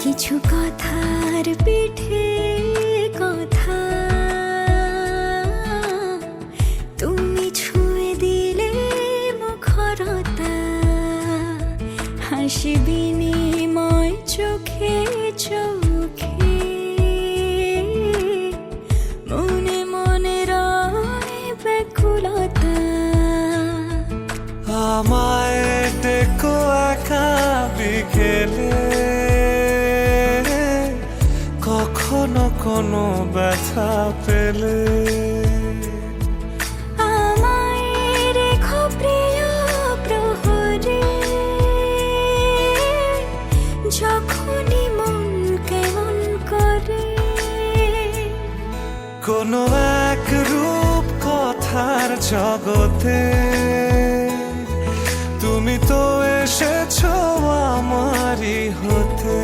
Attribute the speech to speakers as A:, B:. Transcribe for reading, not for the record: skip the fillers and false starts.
A: কিছু কথার পিঠে কথা তুমি ছুঁয়ে দিলে মুখরতা, হাসি বিনিময় চোখে চোখে, মনে মনে রয় ব্যাকুলতা।
B: আমায় ডেকো একা বিকেলে, কখনো কোনো ব্যথা পেলে।
A: আমায় রেখো প্রিয় প্রহরে, যখনই মন কেমন করে।
B: কোনো এক রূপ কথার জগতে তুমি তো এসেছো আমারই হতে।